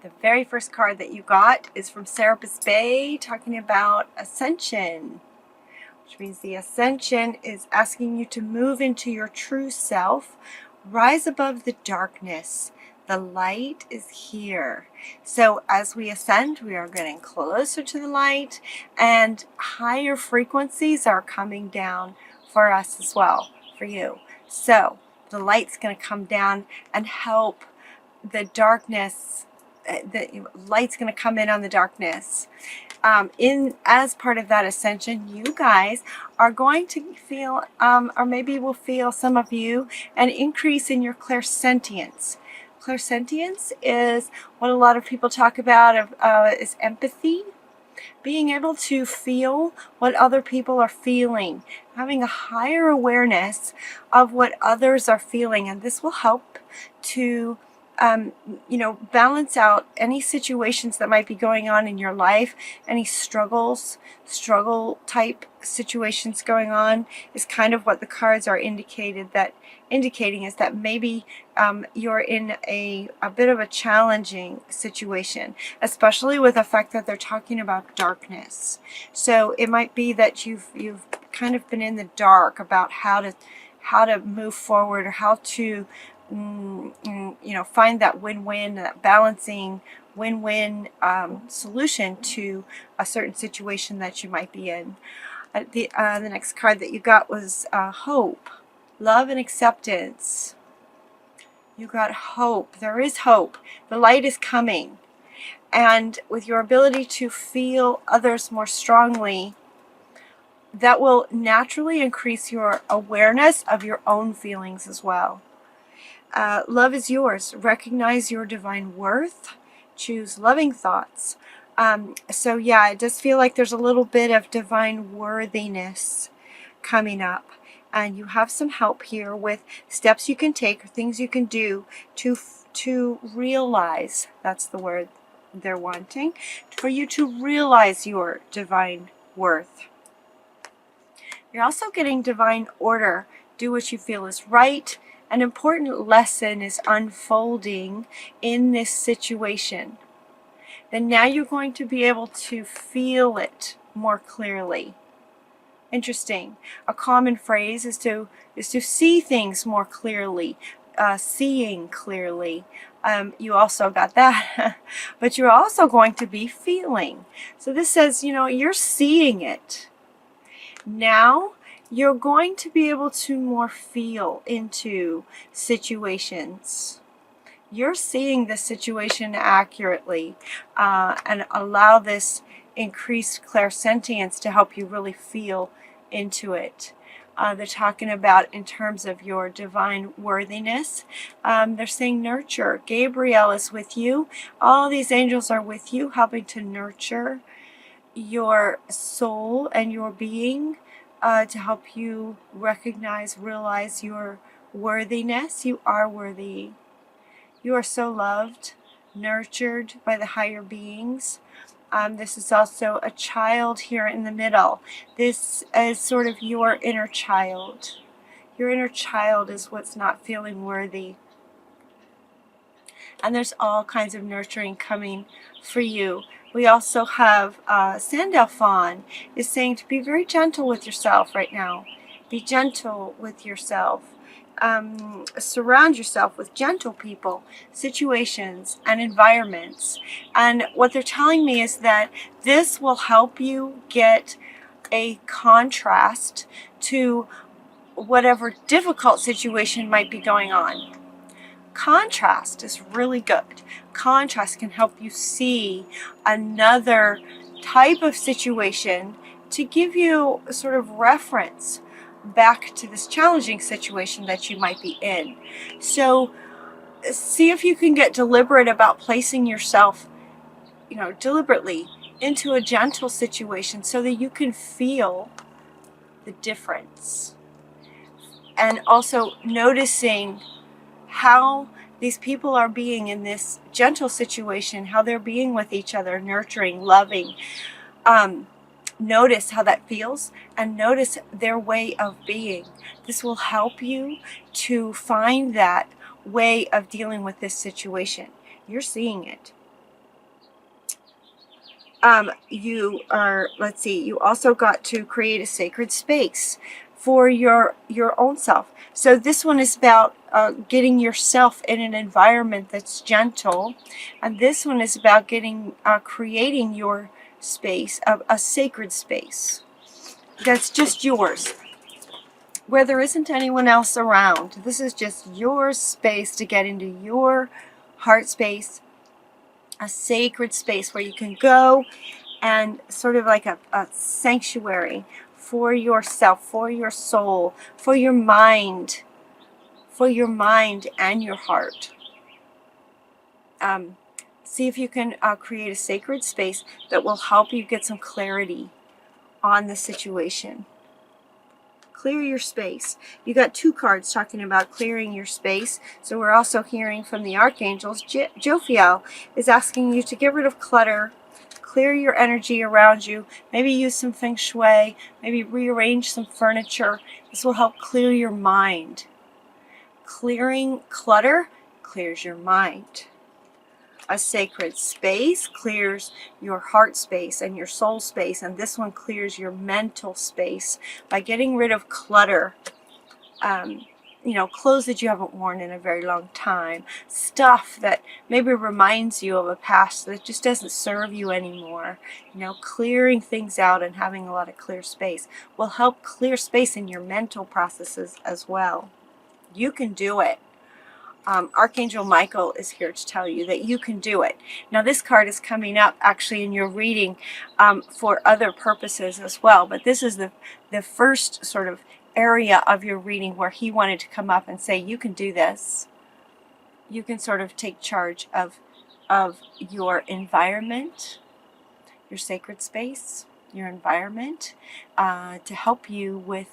The very first card that you got is from Serapis Bay, talking about ascension, which means the ascension is asking you to move into your true self, rise above the darkness. The light is here. So as we ascend, we are getting closer to the light, and higher frequencies are coming down for us as well, for you. So the light's going to come down and help the darkness. The light's going to come in on the darkness. As part of that ascension, you guys are going to feel, or maybe will feel, some of you, an increase in your clairsentience. Clairsentience is what a lot of people talk about is empathy. Being able to feel what other people are feeling, having a higher awareness of what others are feeling, and this will help to balance out any situations that might be going on in your life, any struggle type situations going on, is kind of what the cards are indicating is that maybe you're in a bit of a challenging situation, especially with the fact that they're talking about darkness. So it might be that you've kind of been in the dark about how to move forward, or how to find that win-win, that balancing win-win solution to a certain situation that you might be in. The next card that you got was hope, love, and acceptance. You got hope. There is hope. The light is coming. And with your ability to feel others more strongly, that will naturally increase your awareness of your own feelings as well. Love is yours. Recognize your divine worth. Choose loving thoughts. So yeah, it does feel like there's a little bit of divine worthiness coming up. And you have some help here with steps you can take, or things you can do to realize, that's the word they're wanting, for you to realize your divine worth. You're also getting divine order. Do what you feel is right. An important lesson is unfolding in this situation. Then now you're going to be able to feel it more clearly. Interesting. A common phrase is to see things more clearly, seeing clearly. You also got that, but you're also going to be feeling. So this says, you're seeing it. Now you're going to be able to more feel into situations. You're seeing the situation accurately, and allow this increased clairsentience to help you really feel into it. They're talking about in terms of your divine worthiness. They're saying nurture. Gabriel is with you. All these angels are with you, helping to nurture your soul and your being, to help you realize your worthiness. You are worthy. You are so loved, nurtured by the higher beings. This is also a child here in the middle. This is sort of your inner child. Your inner child is what's not feeling worthy. And there's all kinds of nurturing coming for you. We also have Sandel Fawn is saying to be very gentle with yourself right now. Be gentle with yourself. Surround yourself with gentle people, situations, and environments. And what they're telling me is that this will help you get a contrast to whatever difficult situation might be going on. Contrast is really good. Contrast can help you see another type of situation to give you a sort of reference back to this challenging situation that you might be in. So see if you can get deliberate about placing yourself, deliberately into a gentle situation so that you can feel the difference. And also noticing how these people are being in this gentle situation, how they're being with each other, nurturing, loving. Notice how that feels, and notice their way of being. This will help you to find that way of dealing with this situation. You're seeing it. you are, let's see, you also got to create a sacred space for your own self. So this one is about getting yourself in an environment that's gentle, and this one is about creating your space, a sacred space that's just yours, where there isn't anyone else around. This is just your space to get into your heart space, a sacred space where you can go and sort of like a sanctuary for yourself, for your soul, for your mind and your heart. See if you can create a sacred space that will help you get some clarity on the situation. Clear your space. You got 2 cards talking about clearing your space. So we're also hearing from the archangels. Jophiel is asking you to get rid of clutter, clear your energy around you, maybe use some feng shui, maybe rearrange some furniture. This will help clear your mind. Clearing clutter clears your mind. A sacred space clears your heart space and your soul space, and this one clears your mental space by getting rid of clutter. Clothes that you haven't worn in a very long time, stuff that maybe reminds you of a past that just doesn't serve you anymore. Clearing things out and having a lot of clear space will help clear space in your mental processes as well. You can do it. Archangel Michael is here to tell you that you can do it. Now this card is coming up actually in your reading for other purposes as well, but this is the first sort of area of your reading where he wanted to come up and say you can do this. You can sort of take charge of your environment, your sacred space, your environment, to help you with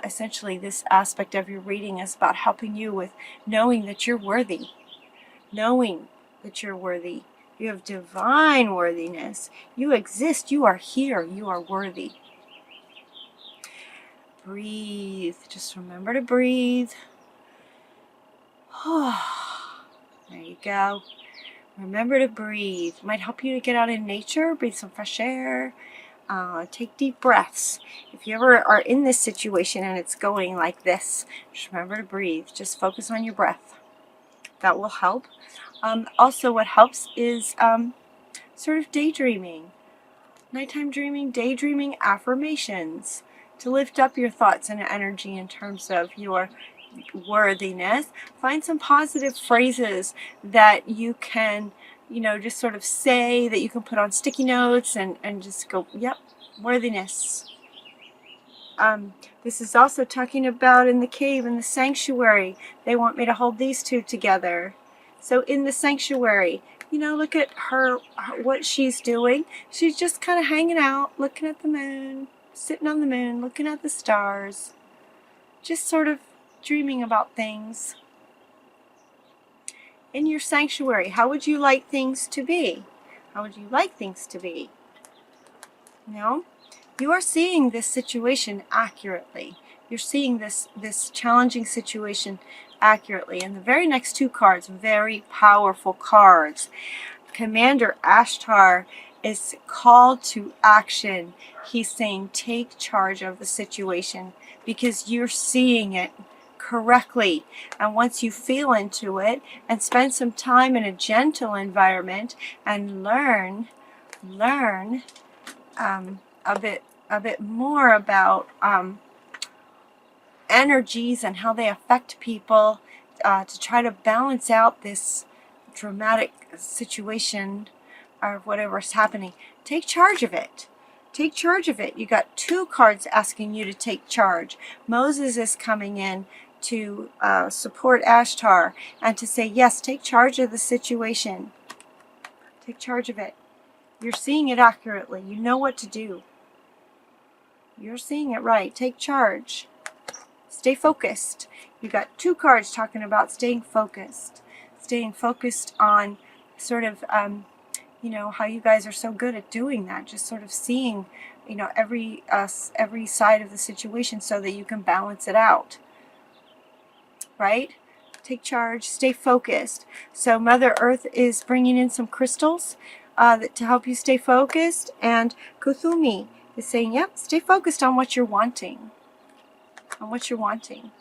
essentially this aspect of your reading is about helping you with knowing that you're worthy. Knowing that you're worthy. You have divine worthiness. You exist. You are here. You are worthy. Breathe. Just remember to breathe. There you go. Remember to breathe. It might help you to get out in nature, breathe some fresh air. Take deep breaths. If you ever are in this situation and it's going like this, just remember to breathe. Just focus on your breath. That will help. Also, what helps is sort of daydreaming. Nighttime dreaming, daydreaming, affirmations to lift up your thoughts and energy in terms of your worthiness. Find some positive phrases that you can just sort of say, that you can put on sticky notes and just go, yep, worthiness. This is also talking about in the cave, in the sanctuary. They want me to hold these two together. So in the sanctuary, look at her, what she's doing. She's just kind of hanging out, looking at the moon, sitting on the moon, looking at the stars, just sort of dreaming about things. In your sanctuary, how would you like things to be? How would you like things to be? You are seeing this situation accurately. You're seeing this challenging situation accurately. And the very next 2 cards, very powerful cards. Commander Ashtar is called to action. He's saying take charge of the situation because you're seeing it correctly. And once you feel into it and spend some time in a gentle environment and learn a bit more about energies and how they affect people, to try to balance out this dramatic situation or whatever's happening, take charge of it. Take charge of it. You got 2 cards asking you to take charge. Moses is coming in to support Ashtar and to say, yes, take charge of the situation. Take charge of it. You're seeing it accurately. You know what to do. You're seeing it right. Take charge. Stay focused. You got 2 cards talking about staying focused. Staying focused on sort of, how you guys are so good at doing that. Just sort of seeing, every side of the situation so that you can balance it out. Right? Take charge. Stay focused. So Mother Earth is bringing in some crystals. to help you stay focused. And Kuthumi is saying, yep, stay focused on what you're wanting. On what you're wanting.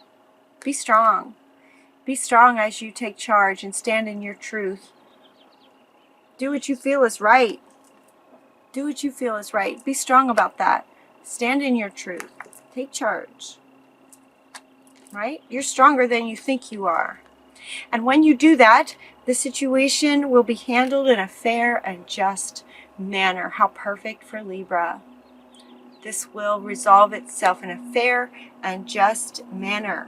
Be strong. Be strong as you take charge and stand in your truth. Do what you feel is right. Do what you feel is right. Be strong about that. Stand in your truth. Take charge. Right? You're stronger than you think you are. And when you do that, the situation will be handled in a fair and just manner. How perfect for Libra. This will resolve itself in a fair and just manner.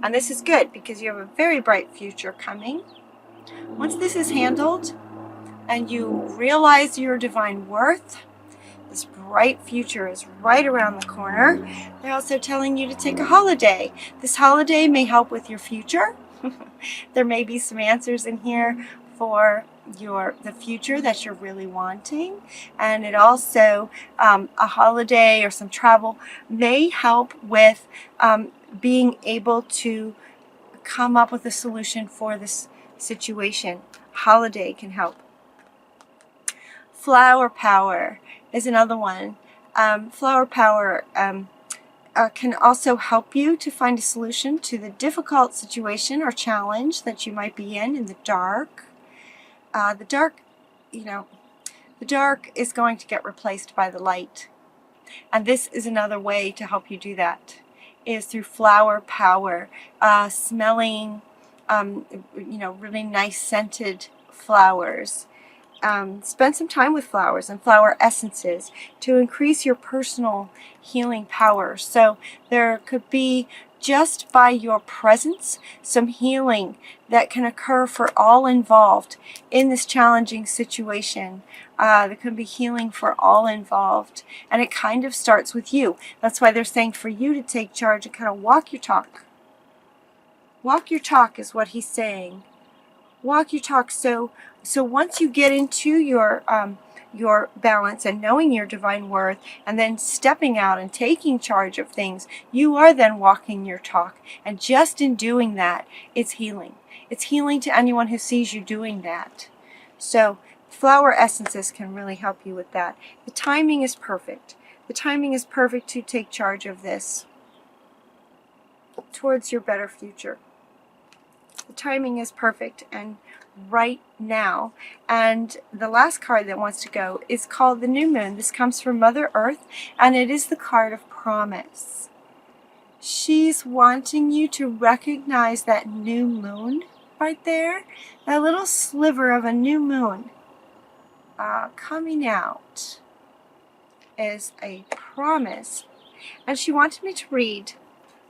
And this is good because you have a very bright future coming. Once this is handled and you realize your divine worth, this bright future is right around the corner. They're also telling you to take a holiday. This holiday may help with your future. There may be some answers in here for the future that you're really wanting. And it also, a holiday or some travel may help with being able to come up with a solution for this situation. Holiday can help. Flower power is another one. Flower power can also help you to find a solution to the difficult situation or challenge that you might be in the dark. The dark, the dark is going to get replaced by the light. And this is another way to help you do that, is through flower power, smelling, really nice scented flowers. Spend some time with flowers and flower essences to increase your personal healing power. So there could be, just by your presence, some healing that can occur for all involved in this challenging situation. There can be healing for all involved. And it kind of starts with you. That's why they're saying for you to take charge and kind of walk your talk. Walk your talk is what he's saying. Walk your talk. So once you get into your balance and knowing your divine worth and then stepping out and taking charge of things, you are then walking your talk. And just in doing that, it's healing. It's healing to anyone who sees you doing that. So flower essences can really help you with that. The timing is perfect. The timing is perfect to take charge of this towards your better future. The timing is perfect and right now. And the last card that wants to go is called the New Moon. This comes from Mother Earth, and it is the card of promise. She's wanting you to recognize that new moon right there, that little sliver of a new moon coming out is a promise. And she wanted me to read.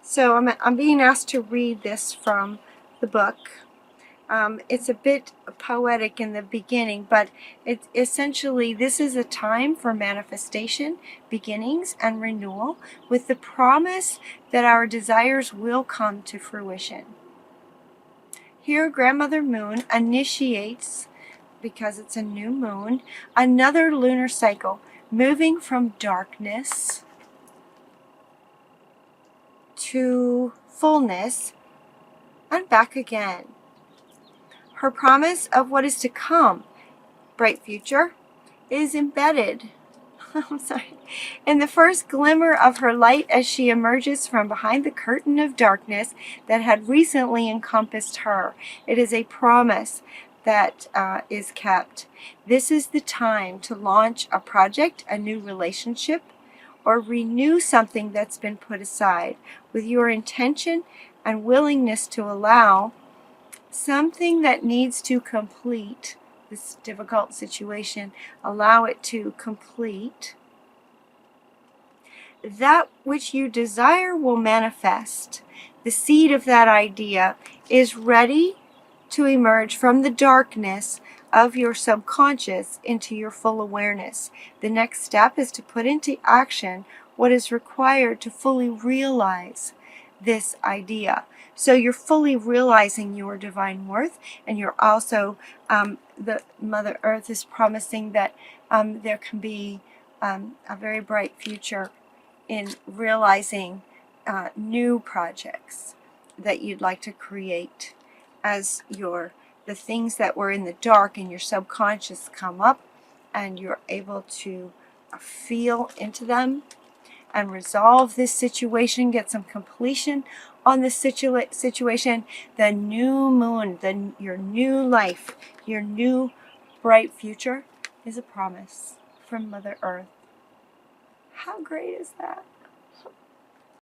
So I'm being asked to read this from the book. It's a bit poetic in the beginning, but essentially this is a time for manifestation, beginnings, and renewal, with the promise that our desires will come to fruition. Here, Grandmother Moon initiates, because it's a new moon, another lunar cycle, moving from darkness to fullness and back again. Her promise of what is to come, bright future, is embedded in the first glimmer of her light as she emerges from behind the curtain of darkness that had recently encompassed her. It is a promise that is kept. This is the time to launch a project, a new relationship, or renew something that's been put aside, with your intention and willingness to allow something that needs to complete this difficult situation, allow it to complete. That which you desire will manifest. The seed of that idea is ready to emerge from the darkness of your subconscious into your full awareness. The next step is to put into action what is required to fully realize this idea. So you're fully realizing your divine worth, and you're also, the Mother Earth is promising that there can be a very bright future in realizing new projects that you'd like to create as the things that were in the dark in your subconscious come up, and you're able to feel into them and resolve this situation, get some completion on this situation, the new moon, your new life, your new bright future is a promise from Mother Earth. How great is that?